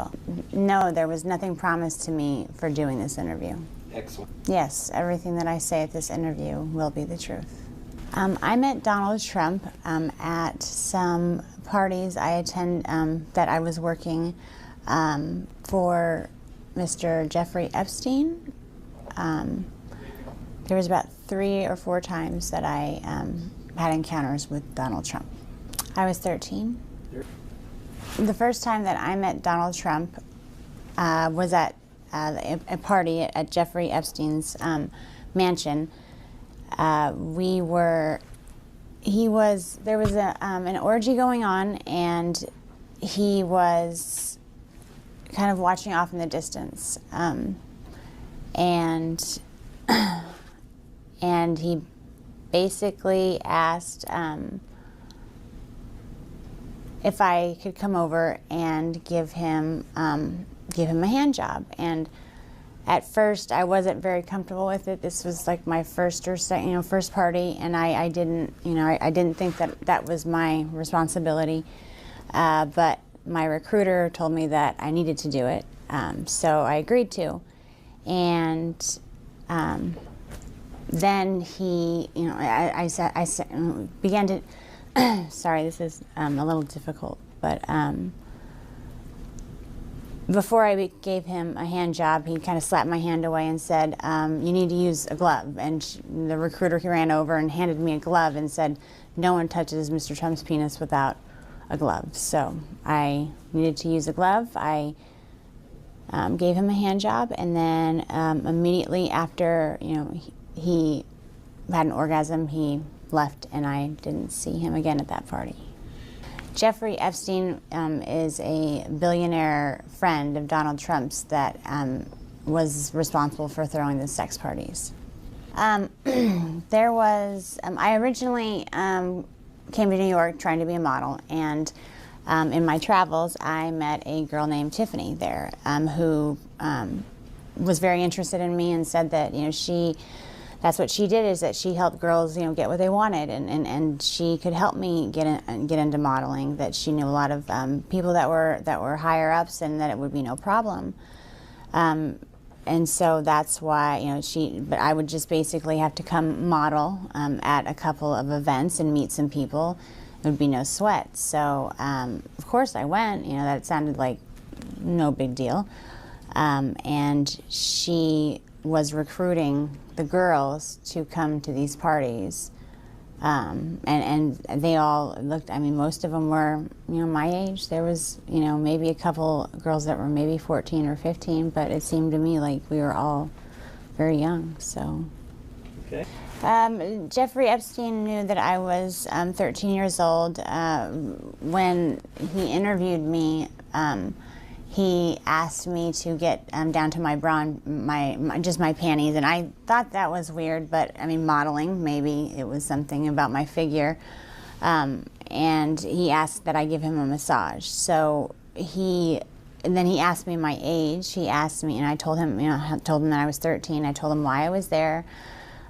well. No, there was nothing promised to me for doing this interview. Excellent. Yes, everything that I say at this interview will be the truth. I met Donald Trump at some parties I attend that I was working for Mr. Jeffrey Epstein. There was about 3 or 4 times that I had encounters with Donald Trump. I was 13. The first time that I met Donald Trump was at a party at Jeffrey Epstein's mansion. There was an orgy going on, and he was kind of watching off in the distance, and he basically asked if I could come over and give him a hand job. And at first, I wasn't very comfortable with it. This was like my first party, and I didn't think that was my responsibility. But my recruiter told me that I needed to do it, so I agreed to. And then he, I began to. Sorry, this is a little difficult, but before I gave him a hand job, he kind of slapped my hand away and said, you need to use a glove. And the recruiter ran over and handed me a glove and said, no one touches Mr. Trump's penis without a glove. So I needed to use a glove. I gave him a hand job, and then immediately after, he had an orgasm, he left, and I didn't see him again at that party. Jeffrey Epstein is a billionaire friend of Donald Trump's that was responsible for throwing the sex parties. I originally came to New York trying to be a model, and in my travels I met a girl named Tiffany there who was very interested in me and said that that's what she did, is that she helped girls, get what they wanted, and she could help me get into modeling. That she knew a lot of people that were higher ups, and that it would be no problem. And so that's why, but I would just basically have to come model at a couple of events and meet some people. It would be no sweat. So of course I went. That sounded like no big deal. And she was recruiting the girls to come to these parties, and they all looked, most of them were, my age. There was, maybe a couple girls that were maybe 14 or 15, but it seemed to me like we were all very young, so. Okay. Jeffrey Epstein knew that I was 13 years old. When he interviewed me, he asked me to get down to my bra, just my panties, and I thought that was weird, but modeling, maybe it was something about my figure. And he asked that I give him a massage. So and then he asked me my age. He asked me, and I told him, told him that I was 13. I told him why I was there.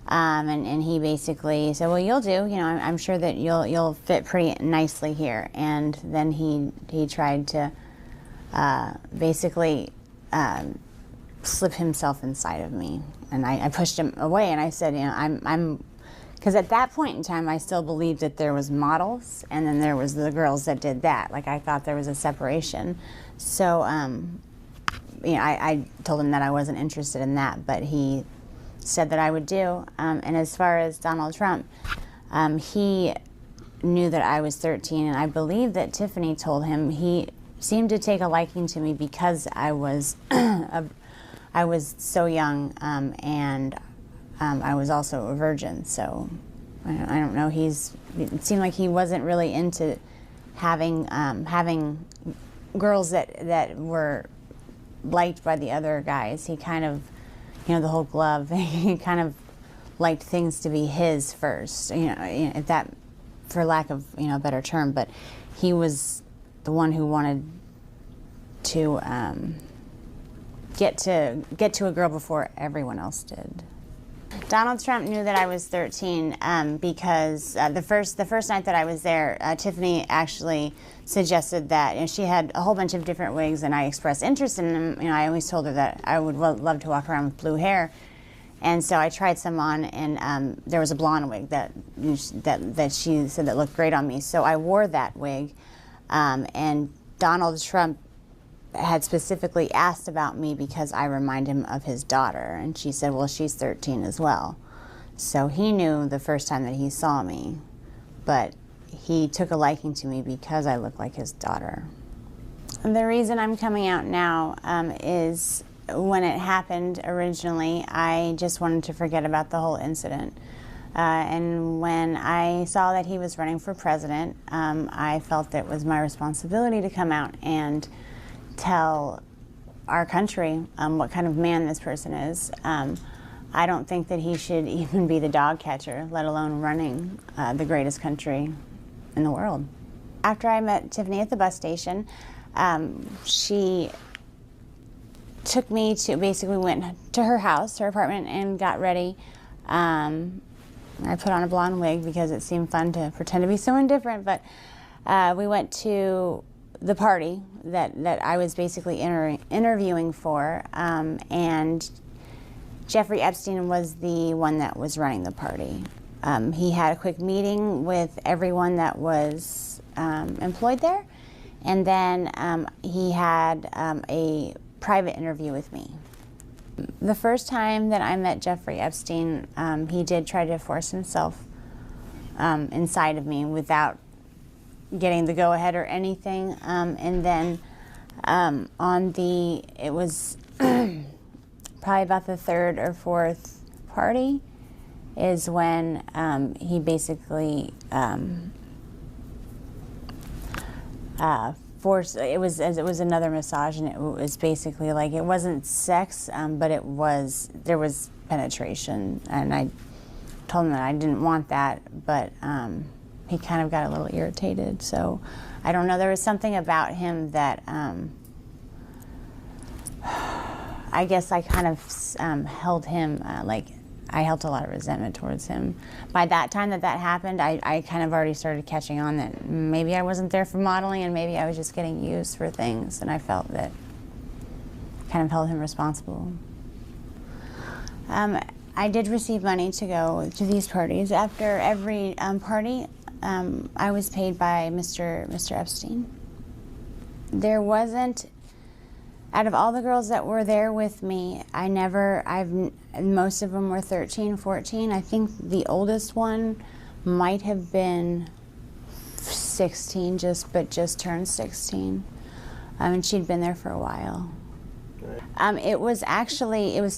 And he basically said, well, you'll do, I'm sure that you'll fit pretty nicely here. And then he tried to basically slip himself inside of me, and I pushed him away, and I said, because at that point in time I still believed that there was models, and then there was the girls that did that. Like, I thought there was a separation. So I told him that I wasn't interested in that, but he said that I would do. And as far as Donald Trump, he knew that I was 13, and I believe that Tiffany told him he seemed to take a liking to me because I was I was so young, and I was also a virgin. So I don't know. It seemed like he wasn't really into having girls that were liked by the other guys. He kind of, the whole glove. He kind of liked things to be his first. If that, for lack of a better term, but he was the one who wanted to get to a girl before everyone else did. Donald Trump knew that I was 13 because the first night that I was there, Tiffany actually suggested that, you know, she had a whole bunch of different wigs, and I expressed interest in them. You know, I always told her that I would love to walk around with blue hair, and so I tried some on, and there was a blonde wig that she said that looked great on me. So I wore that wig, and Donald Trump had specifically asked about me because I remind him of his daughter, and she said, well, she's 13 as well. So he knew the first time that he saw me, but he took a liking to me because I look like his daughter. And the reason I'm coming out now is when it happened originally, I just wanted to forget about the whole incident. And when I saw that he was running for president, I felt that it was my responsibility to come out and tell our country what kind of man this person is. I don't think that he should even be the dog catcher, let alone running the greatest country in the world. After I met Tiffany at the bus station, she took me to, basically went to her house, her apartment, and got ready. I put on a blonde wig because it seemed fun to pretend to be someone different, but we went to the party that I was basically interviewing for, and Jeffrey Epstein was the one that was running the party. He had a quick meeting with everyone that was employed there, and then he had a private interview with me. The first time that I met Jeffrey Epstein, he did try to force himself inside of me without getting the go-ahead or anything, and then it was probably about the third or fourth party is when he basically forced, it was another massage, and it was basically like, it wasn't sex, but there was penetration, and I told him that I didn't want that, but he kind of got a little irritated. So I don't know, there was something about him that I guess I kind of held him, I held a lot of resentment towards him. By that time that happened, I kind of already started catching on that maybe I wasn't there for modeling, and maybe I was just getting used for things, and I felt that kind of held him responsible. I did receive money to go to these parties. After every party, I was paid by Mr. Epstein. There wasn't, out of all the girls that were there with me, most of them were 13, 14. I think the oldest one might have been 16, just turned 16. And she'd been there for a while. It was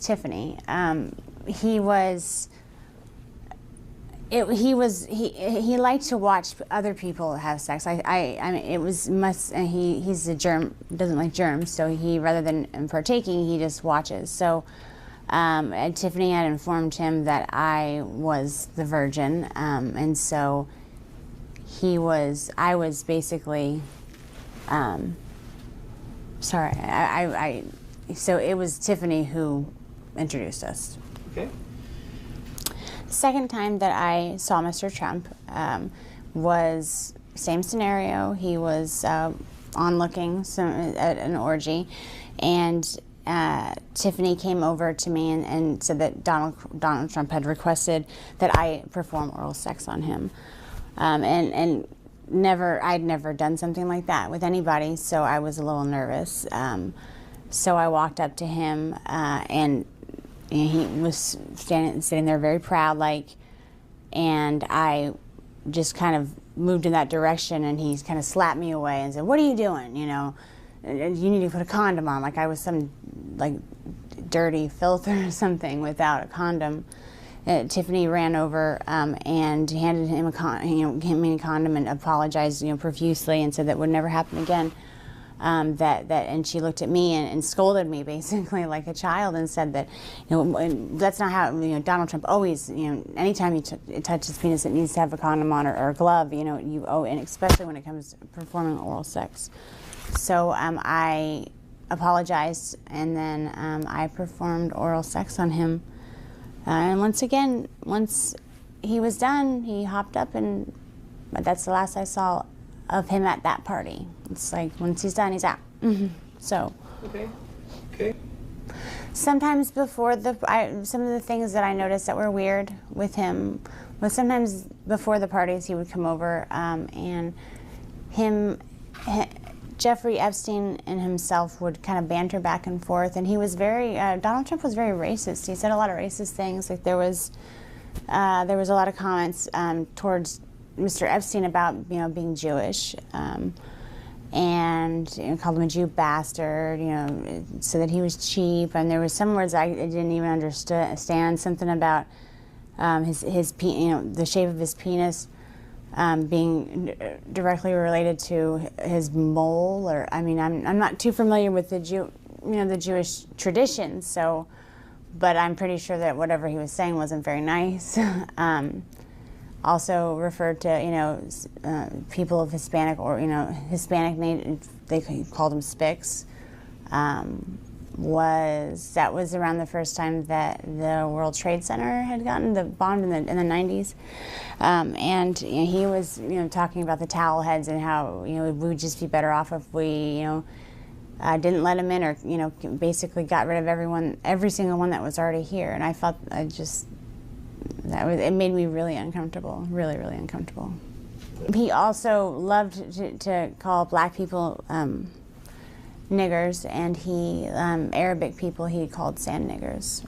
Tiffany. He liked to watch other people have sex. He's a germ, doesn't like germs, so he, rather than partaking, he just watches. So Tiffany had informed him that I was the virgin, and so I was basically, so it was Tiffany who introduced us. Okay. Second time that I saw Mr. Trump was same scenario. He was onlooking at an orgy, and Tiffany came over to me and said that Donald Trump had requested that I perform oral sex on him, and I'd never done something like that with anybody, so I was a little nervous. So I walked up to him, and he was sitting there very proud, and I just kind of moved in that direction, and he kind of slapped me away and said, "What are you doing? You know, you need to put a condom on," like I was some dirty filth or something without a condom. Tiffany ran over and handed him a condom and apologized, profusely, and said that would never happen again. And she looked at me and scolded me basically like a child and said that, that's not how, Donald Trump always, anytime you touch his penis, it needs to have a condom on or a glove, and especially when it comes to performing oral sex. So I apologized, and then I performed oral sex on him. And once again, once he was done, he hopped up, and that's the last I saw of him at that party. It's like, once he's done, he's out. So. Okay. Okay. Sometimes before some of the things that I noticed that were weird with him was sometimes before the parties he would come over, and Jeffrey Epstein and himself would kind of banter back and forth, and he was Donald Trump was very racist. He said a lot of racist things. Like there was a lot of comments towards Mr. Epstein about being Jewish, and called him a Jew bastard, so that he was cheap, and there was some words I didn't even understand. Something about the shape of his penis being directly related to his mole, or I'm not too familiar with the the Jewish traditions, so, but I'm pretty sure that whatever he was saying wasn't very nice. Also referred to people of Hispanic or Hispanic name, they called them spics. That was around the first time that the World Trade Center had gotten the bombed in the 90s, and he was talking about the towel heads and how we would just be better off if we didn't let him in, or basically got rid of every single one that was already here. And I felt it made me really uncomfortable, really, really uncomfortable. He also loved to call black people niggers, and Arabic people he called sand niggers.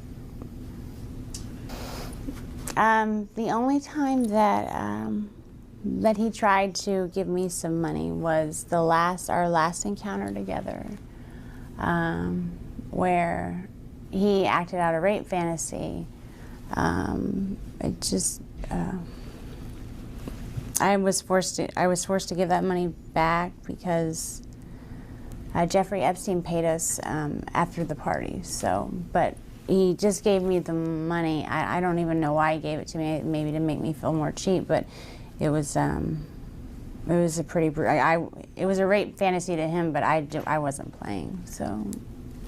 The only time that he tried to give me some money was our last encounter together, where he acted out a rape fantasy. I was forced to give that money back because Jeffrey Epstein paid us after the party. So, but he just gave me the money. I don't even know why he gave it to me. Maybe to make me feel more cheap, but it was a pretty it was a rape fantasy to him, but I wasn't playing. So.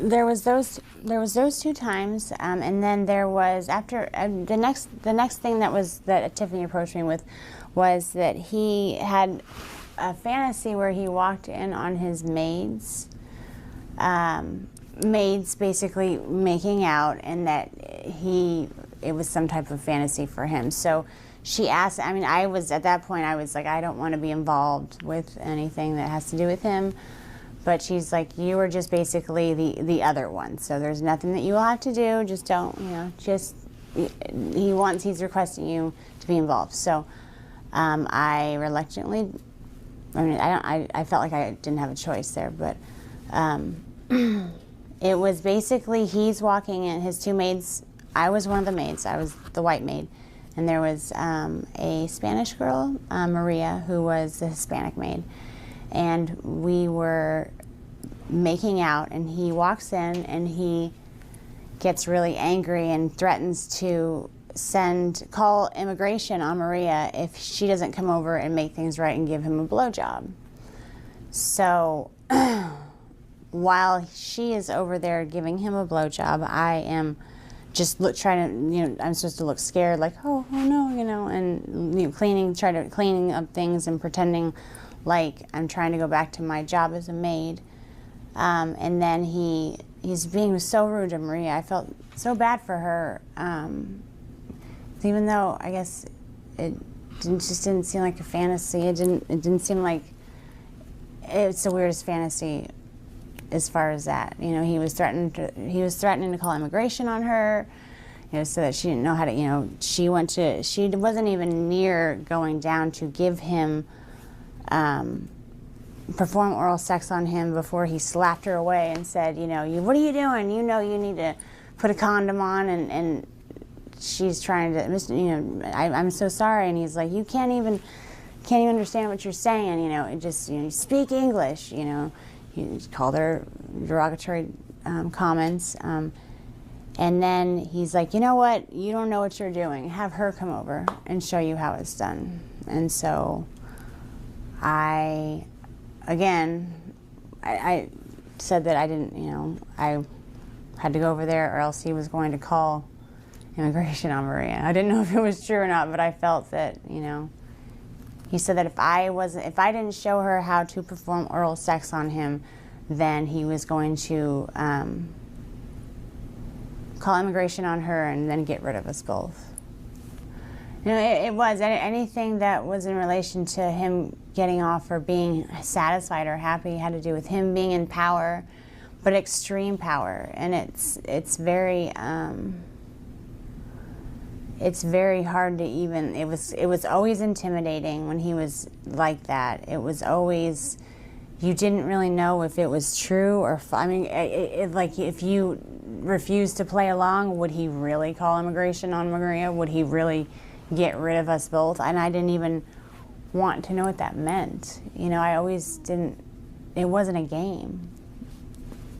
There was those 2 times, and then there was after the next thing that Tiffany approached me with was that he had a fantasy where he walked in on his maids basically making out, and that it was some type of fantasy for him. So she asked. I was at that point. I was like, I don't want to be involved with anything that has to do with him. But she's like, you were just basically the other one. So there's nothing that you will have to do. Just don't, he's requesting you to be involved. So I reluctantly, I felt like I didn't have a choice there. But it was basically he's walking in, his 2 maids. I was one of the maids. I was the white maid. And there was a Spanish girl, Maria, who was the Hispanic maid. And we were making out, and he walks in and he gets really angry and threatens to call immigration on Maria if she doesn't come over and make things right and give him a blowjob. So while she is over there giving him a blowjob, I am just trying to, I'm supposed to look scared, like, oh no, and cleaning up things and pretending like I'm trying to go back to my job as a maid. And then he's being so rude to Maria. I felt so bad for her, even though I guess it just didn't seem like a fantasy. It didn't seem like it's the weirdest fantasy as far as that. He was threatening to call immigration on her, so that she didn't know how to. She wasn't even near going down to give him. Perform oral sex on him before he slapped her away and said, what are you doing? You need to put a condom on, and she's trying to, I'm so sorry, and he's like, you can't even understand what you're saying, it just, speak English, he called her derogatory comments, and then he's like, you know what, you don't know what you're doing, have her come over and show you how it's done. And so I said that I didn't, I had to go over there, or else he was going to call immigration on Maria. I didn't know if it was true or not, but I felt that, you know, he said that if I didn't show her how to perform oral sex on him, then he was going to call immigration on her and then get rid of us both. You know, it was anything that was in relation to him getting off or being satisfied or happy had to do with him being in power, but extreme power. And it's very hard to even. It was always intimidating when he was like that. It was always, you didn't really know if it was true or. I mean, like if you refused to play along, would he really call immigration on Maria? Would he really get rid of us both? And I didn't even want to know what that meant. You know, I always didn't. It wasn't a game.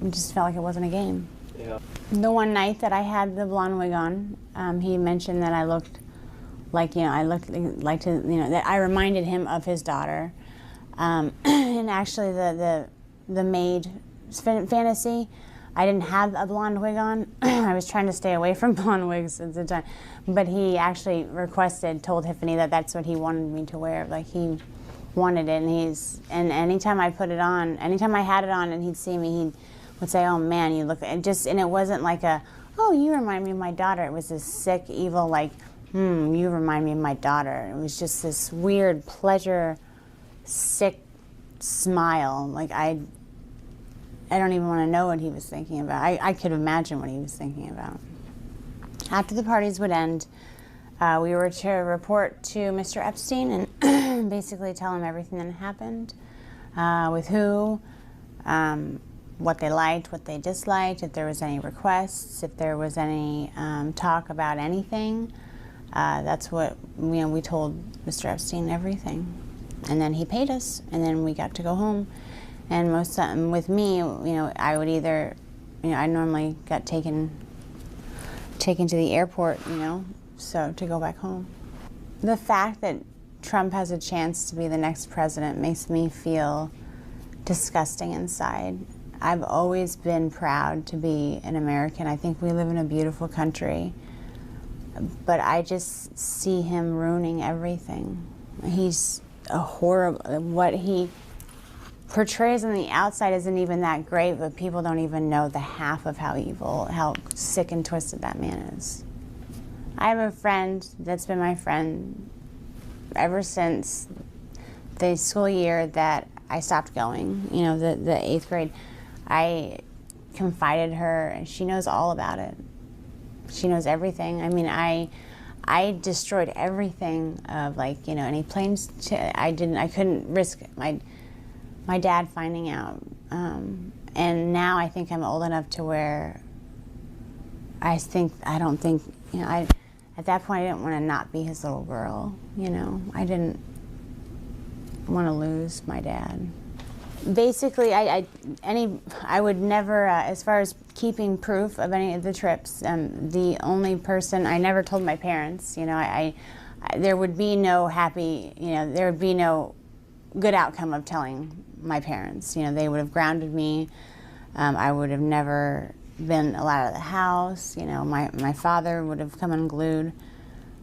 It just felt like it wasn't a game. Yeah. The one night that I had the blonde wig on, he mentioned that I looked like, you know, that I reminded him of his daughter. And actually the maid fantasy, I didn't have a blonde wig on. I was trying to stay away from blonde wigs at the time. But he actually told Tiffany that that's what he wanted me to wear. Like, he wanted it, and anytime I put it on, anytime I had it on and he'd see me, he would say, "Oh man, you look," and it wasn't like "Oh, you remind me of my daughter." It was this sick, evil, like, you remind me of my daughter. It was just this weird pleasure, sick smile. Like, I don't even want to know what he was thinking about. I could imagine what he was thinking about. After the parties would end, we were to report to Mr. Epstein and basically tell him everything that happened, with who, what they liked, what they disliked, if there was any requests, if there was any talk about anything. That's what, you know, we told Mr. Epstein everything. And then he paid us, and then we got to go home. And with me, you know, I would either, you know, I normally got taken to the airport, you know, so to go back home. The fact that Trump has a chance to be the next president makes me feel disgusting inside. I've always been proud to be an American. I think we live in a beautiful country, but I just see him ruining everything. He's a horrible, what he portrays on the outside isn't even that great, but people don't even know the half of how evil, how sick and twisted that man is. I have a friend that's been my friend ever since the school year that I stopped going, you know, the 8th grade. I confided her, and she knows all about it. She knows everything. I mean, I destroyed everything of, like, you know, any planes. I couldn't risk my dad finding out. And now I think I'm old enough to where I don't think, you know, at that point I didn't want to not be his little girl, you know. I didn't want to lose my dad. Basically, I would never, as far as keeping proof of any of the trips, the only person, I never told my parents, you know, there would be no happy, you know, there would be no good outcome of telling my parents. You know, they would have grounded me. I would have never been allowed out of the house. You know, my father would have come unglued.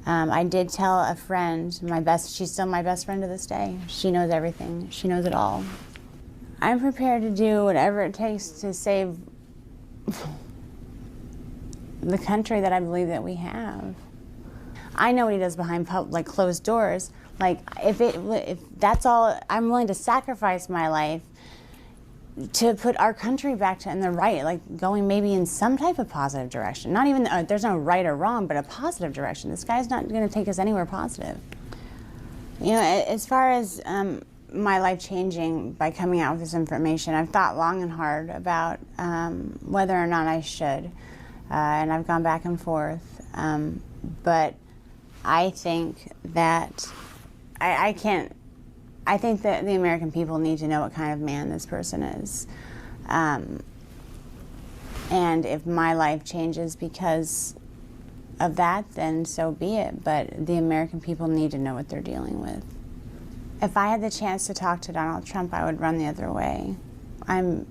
I did tell a friend, she's still my best friend to this day. She knows everything. She knows it all. I'm prepared to do whatever it takes to save the country that I believe that we have. I know what he does behind closed doors. Like, if that's all, I'm willing to sacrifice my life to put our country back in the right, like going maybe in some type of positive direction. Not even, there's no right or wrong, but a positive direction. This guy's not going to take us anywhere positive. You know, as far as my life changing by coming out with this information, I've thought long and hard about whether or not I should. And I've gone back and forth. But I think that I think that the American people need to know what kind of man this person is. And if my life changes because of that, then so be it. But the American people need to know what they're dealing with. If I had the chance to talk to Donald Trump, I would run the other way. I'm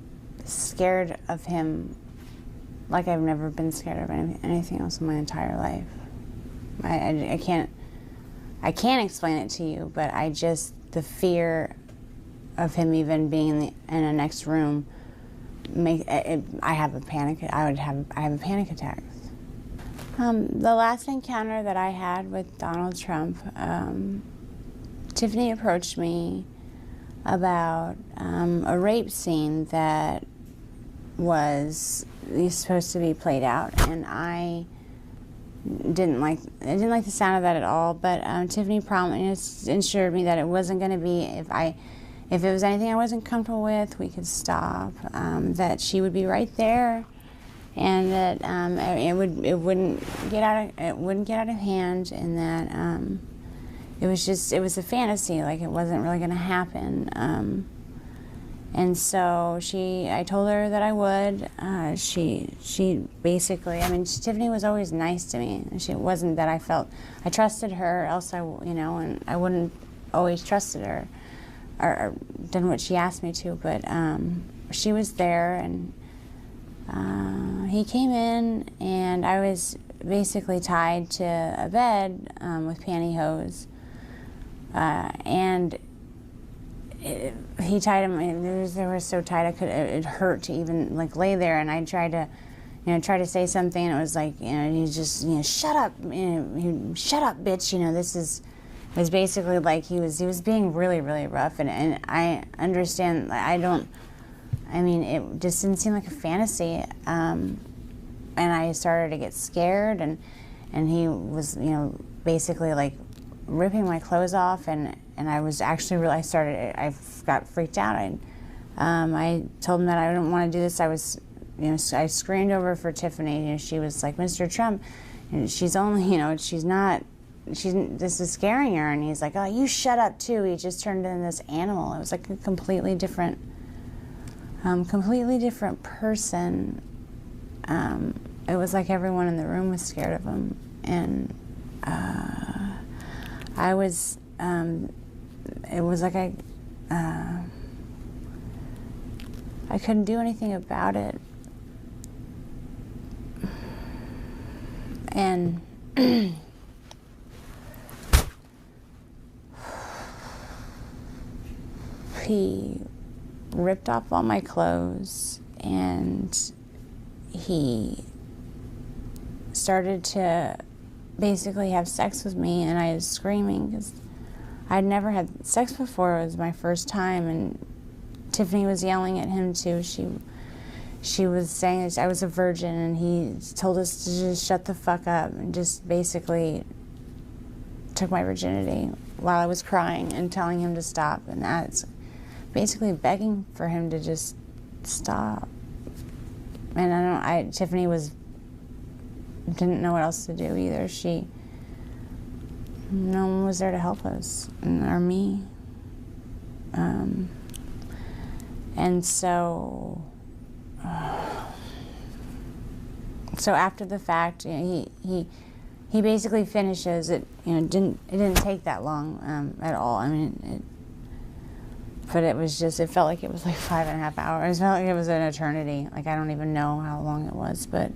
scared of him like I've never been scared of anything else in my entire life. I can't explain it to you, but the fear of him even being in a next room, I have a panic attack. The last encounter that I had with Donald Trump, Tiffany approached me about a rape scene that was supposed to be played out, and I didn't like the sound of that at all. But Tiffany assured me that it wasn't going to be, if it was anything I wasn't comfortable with, we could stop. That she would be right there, and that it wouldn't get out of hand, and that it was a fantasy, like it wasn't really going to happen. And so I told her that I would. She basically, Tiffany was always nice to me. It wasn't that I trusted her, else and I wouldn't always trusted her or done what she asked me to. But she was there, and he came in, and I was basically tied to a bed with pantyhose, and he tied him, and they were so tight it hurt to even lay there. And I tried to say something, and it was like, he just, shut up, shut up, bitch. It was basically like he was being really, really rough, and I understand. It just didn't seem like a fantasy, and I started to get scared, and he was, basically ripping my clothes off, and I was actually I got freaked out. I told him that I didn't want to do this. I screamed over for Tiffany. She was like, Mr. Trump, and she's only, this is scaring her. And he's like, oh, you shut up too. He just turned into this animal. It was like a completely different person. It was like everyone in the room was scared of him, and I was, it was like I couldn't do anything about it. And he ripped off all my clothes, and he started to basically have sex with me, and I was screaming because I'd never had sex before. It was my first time, and Tiffany was yelling at him too. She was saying I was a virgin, and he told us to just shut the fuck up, and just basically took my virginity while I was crying and telling him to stop, and that's basically begging for him to just stop. And Tiffany didn't know what else to do either. No one was there to help us, or me. And so after the fact, he basically finishes it. It didn't take that long at all. But it felt like it was like 5.5 hours. It felt like it was an eternity. I don't even know how long it was, but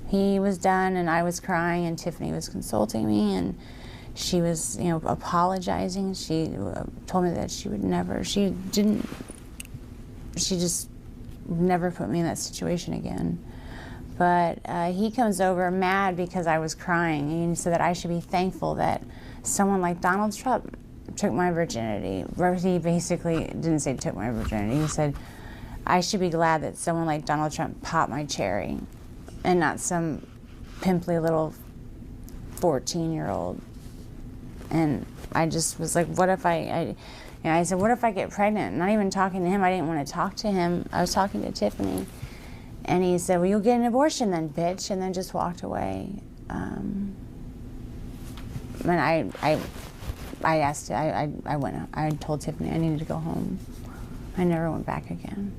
he was done, and I was crying, and Tiffany was consulting me, and she was, apologizing. She told me that she just never put me in that situation again. But he comes over mad because I was crying, and he said that I should be thankful that someone like Donald Trump took my virginity. He basically didn't say took my virginity. He said I should be glad that someone like Donald Trump popped my cherry, and not some pimply little 14-year-old. And I just was like, what if I said, what if I get pregnant? Not even talking to him. I didn't want to talk to him. I was talking to Tiffany. And he said, well, you'll get an abortion then, bitch. And then just walked away. And I told Tiffany I needed to go home. I never went back again.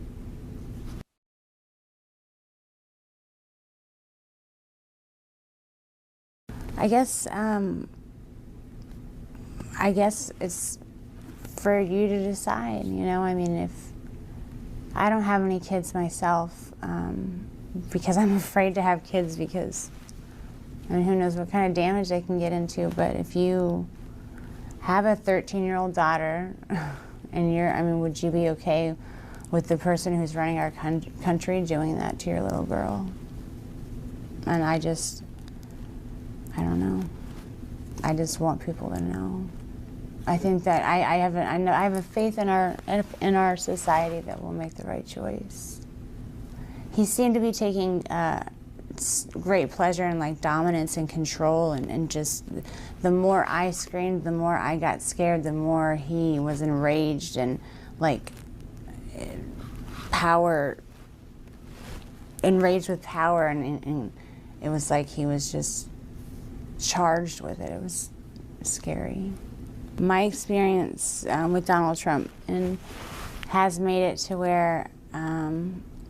I guess it's for you to decide, I don't have any kids myself because I'm afraid to have kids because, I mean, who knows what kind of damage they can get into. But if you have a 13-year-old daughter and would you be okay with the person who's running our country doing that to your little girl? And I don't know. I just want people to know. I think that I have a faith in our society that we'll make the right choice. He seemed to be taking great pleasure in like dominance and control, and just the more I screamed, the more I got scared, the more he was enraged and like enraged with power, and it was like he was just charged with it. It was scary. My experience with Donald Trump has made it to where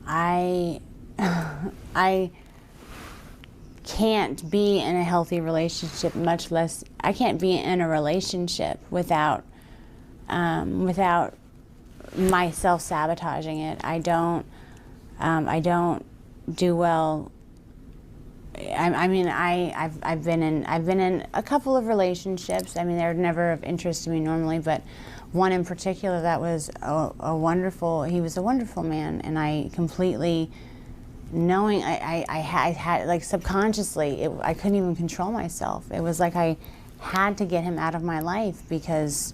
I can't be in a healthy relationship, much less I can't be in a relationship without myself sabotaging it. I don't do well. I've been in a couple of relationships. I mean, they're never of interest to me normally, but one in particular that was he was a wonderful man, and I completely, knowing I had like subconsciously, I couldn't even control myself. It was like I had to get him out of my life because,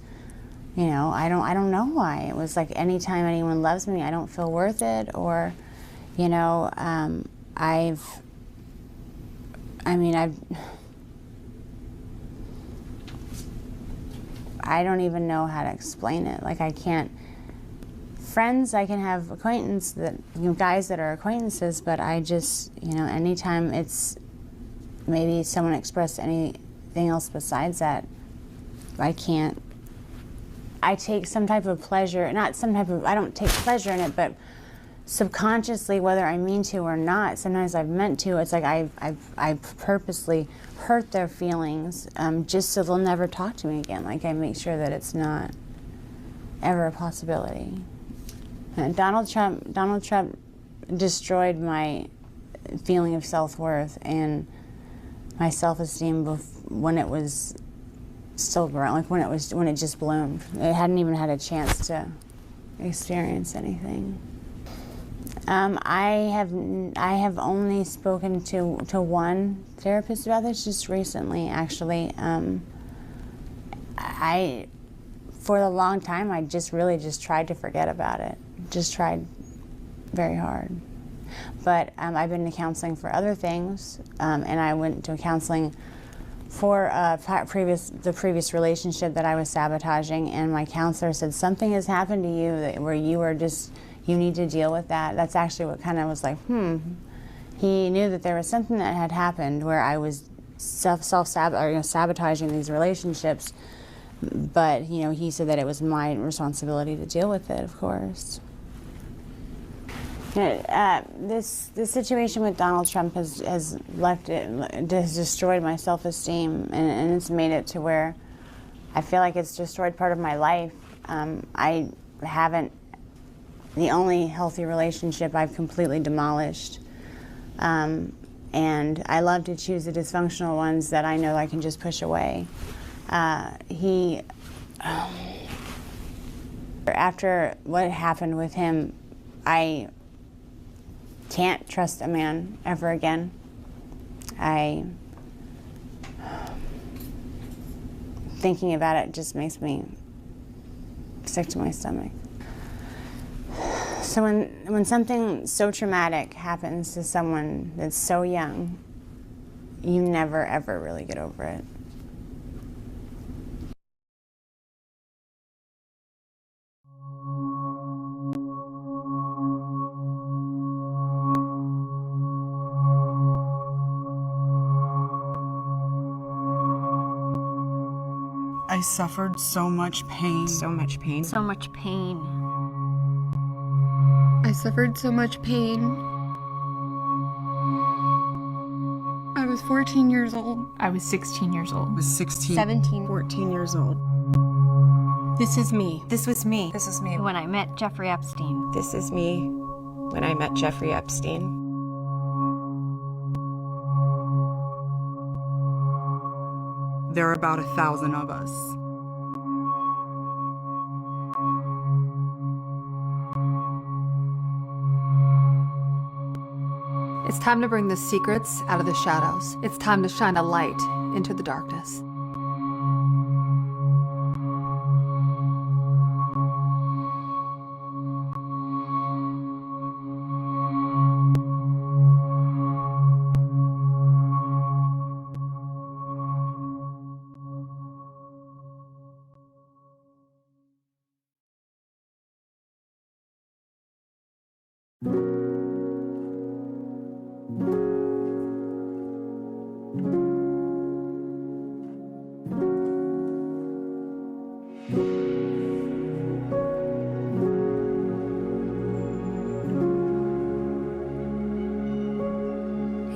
you know, I don't know why. It was like anytime anyone loves me, I don't feel worth it, or, you know, I don't even know how to explain it. Like, I can't, friends, I can have acquaintance that, you know, guys that are acquaintances, but I just, you know, anytime it's maybe someone expressed anything else besides that, I can't, I take some type of pleasure, I don't take pleasure in it, but subconsciously, whether I mean to or not, sometimes I've meant to. It's like I purposely hurt their feelings just so they'll never talk to me again. Like, I make sure that it's not ever a possibility. And Donald Trump destroyed my feeling of self-worth and my self-esteem when it was still growing, like when it just bloomed. It hadn't even had a chance to experience anything. I have only spoken to one therapist about this just recently, actually. For a long time, I really tried to forget about it. Just tried very hard. But I've been to counseling for other things, and I went to counseling for the previous relationship that I was sabotaging, and my counselor said, something has happened to you where you need to deal with that. That's actually what kind of was like, He knew that there was something that had happened where I was sabotaging these relationships, but, you know, he said that it was my responsibility to deal with it, of course. This situation with Donald Trump has destroyed my self-esteem, and it's made it to where I feel like it's destroyed part of my life. The only healthy relationship I've completely demolished. And I love to choose the dysfunctional ones that I know I can just push away. After what happened with him, I can't trust a man ever again. Thinking about it just makes me sick to my stomach. So when something so traumatic happens to someone that's so young, you never ever really get over it. I suffered so much pain. So much pain. So much pain. I suffered so much pain. I was 14 years old. I was 16 years old. I was 16, 17. 14 years old. This is me. This was me. This is me. When I met Jeffrey Epstein. This is me when I met Jeffrey Epstein. There are about 1,000 of us. It's time to bring the secrets out of the shadows. It's time to shine a light into the darkness.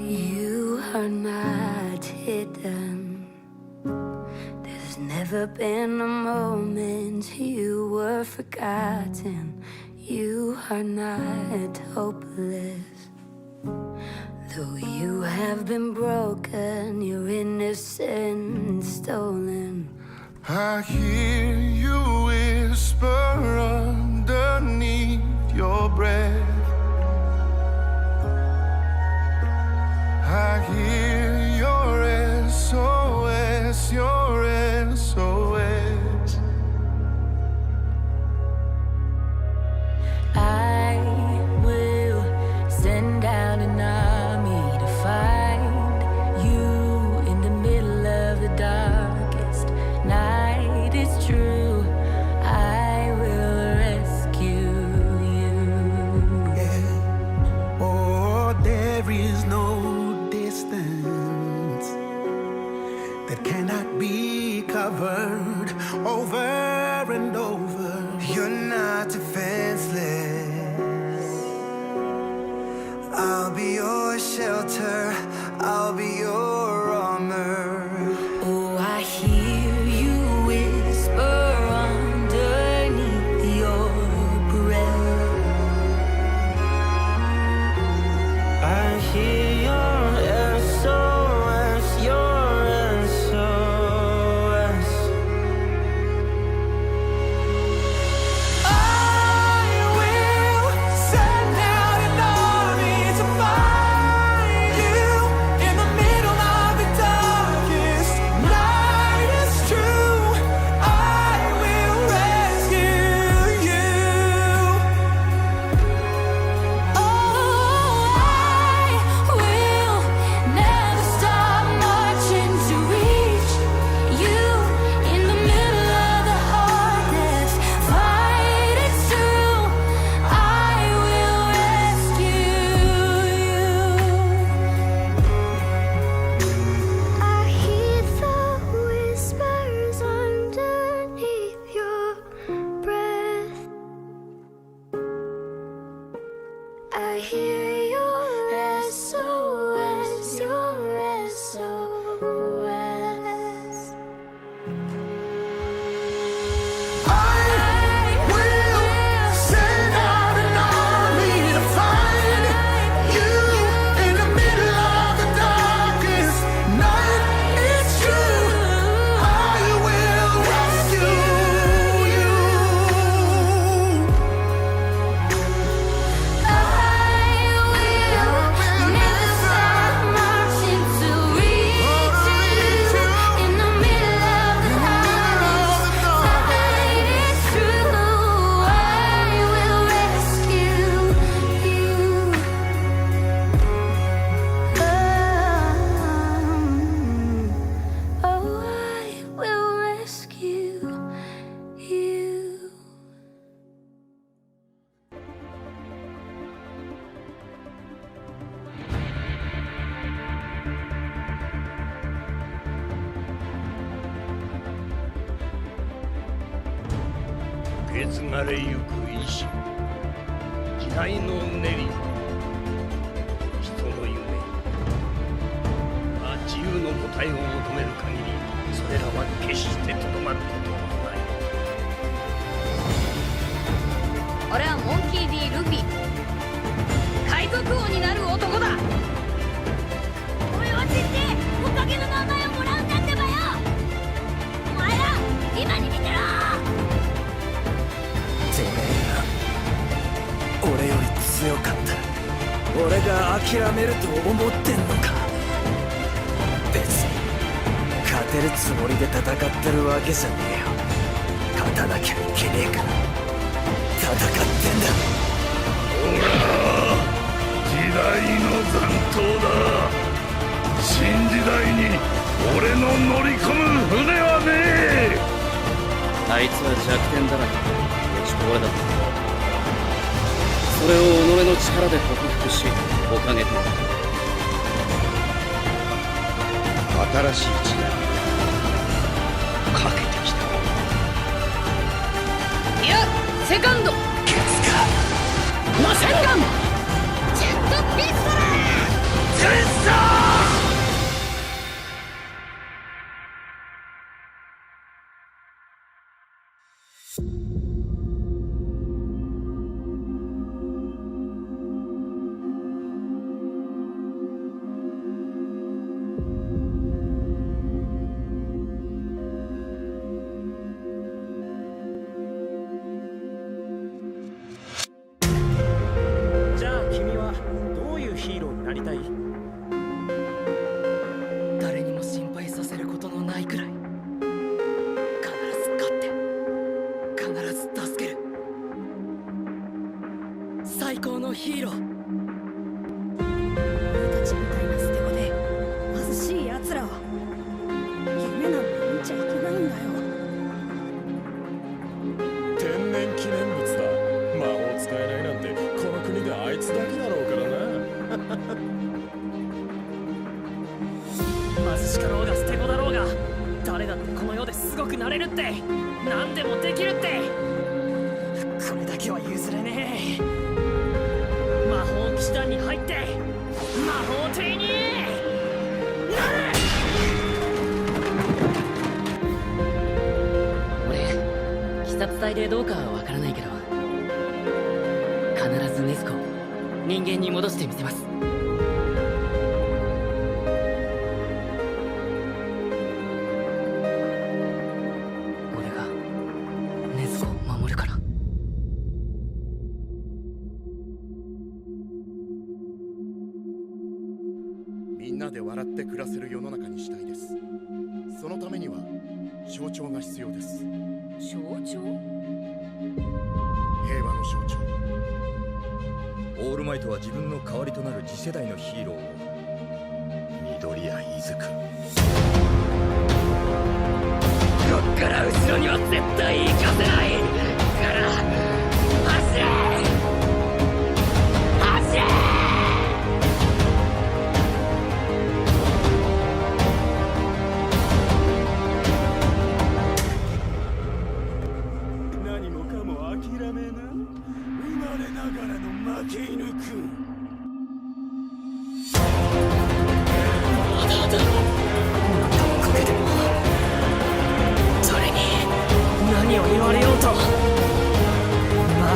You are not hidden. There's never been a moment you were forgotten. You are not hopeless. Though you have been broken, your innocence stolen. I hear you whisper underneath your breath. I hear your SOS, your SOS. I will send out an army to find you in the middle of the darkest night. It's true, I will rescue you. Yeah. Oh, there is no distance that cannot be covered over and over. You're not defenseless. I'll be your shelter, I'll be your armor. Oh, I hear you whisper underneath your breath. I hear your SOS, your SOS. I will send out an army to find you in the middle of the darkest night. It's true, I will rescue you. Oh, I will never stop marching to reach you in the middle of the hardest fight. It's true, I will rescue you. I hear the whispers underneath your breath. I hear your SOS, your SOS. I will send out an army to find you in the middle of the darkest night. It's true, I will rescue you. I will never stop marching to reach you in the middle of the hardest fight. It's true, I will rescue you. Oh, I will rescue you.受け継がれゆく意志、時代のうねり、人の夢。自由の答えを求める限り、それらは決してとどまることはない。前が諦めると思ってんのか。別に勝てるつもりで戦ってるわけじゃねえよ。勝たなきゃいけねえから戦ってんだ。ほら、時代の残党だ。新時代に俺の乗り込む船はねえ。あいつは弱点だらけ、落ちこぼれだった。それを己の力で克服し、おかげで新しい時代かけてきた。いや、セカンドケツかマシンガンジェットピストル前奏。じゃあ君はどういうヒーローになりたい？誰にも心配させることのないくらい、必ず勝って必ず助ける最高のヒーロー。俺たちみたいな捨て子で貧しい奴らは夢なんて見ちゃいけないんだよ。天然記念物だ。魔法使えないなんてこの国であいつだけだろうからな。貧しかろうが捨て子だろうが、誰だってこの世ですごくなれるって、何でもできるって、これだけは譲れねえ。魔法騎士団に入って魔法帝になれ。俺、鬼殺隊でどうかはわからないけど、必ずネズコを人間に戻してみせます。俺がネズコを守るから。みんなで笑って暮らせる世の中にしたいです。そのためには象徴が必要です。象徴？平和の象徴。オールマイトは自分の代わりとなる次世代のヒーローを緑谷伊豆くん。こっから後ろには絶対行かせないから走れ走れ。何もかも諦めな。生まれながらの負け犬くん。まだだろ。あなたのおかげでも誰に何を言われようと魔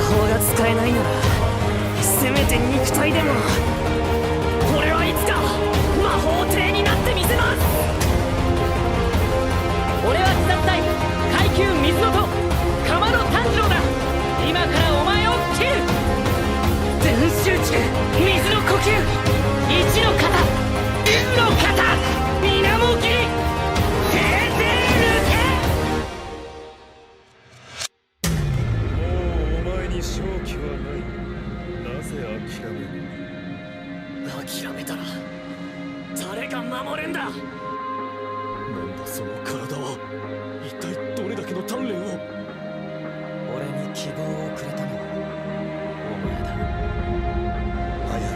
法が使えないなら、せめて肉体でも俺はいつか魔法帝になってみせます。俺は鬼殺隊階級水のと鎌野炭治郎だ。今からお前を切る。全集中、水の呼吸、一の型、竜の型、水面切り、平成抜け。もうお前に勝機はない。なぜ諦める？諦めたら誰が守るんだ。なんだその体は。一体どれだけの鍛錬を。俺に希望をくれたのはお前だ。早い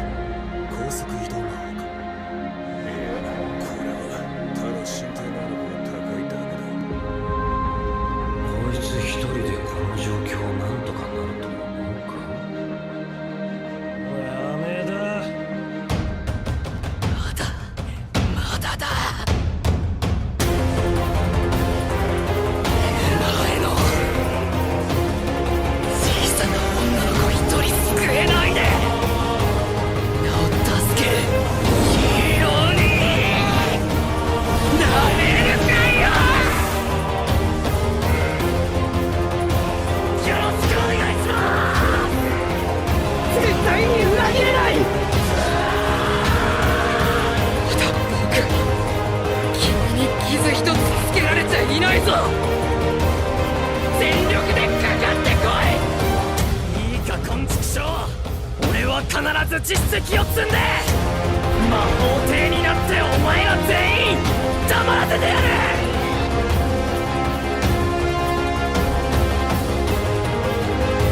高速移動魔法か。いや、これはただ身体能力が高いだけだ。こいつ一人でこの状況をなんとかなると思うか。やめだ。まだだ。小さな女の子一人救えないで。助けるず実績を積んで魔法帝になってお前ら全員黙らせてやる。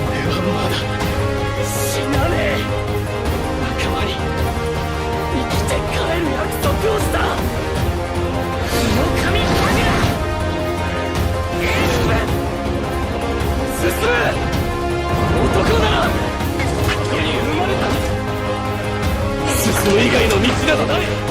俺はまだ死なねえ。仲間に生きて帰る約束をした。この神神だ。進む。男ならここに生まれた。進む以外の道などない。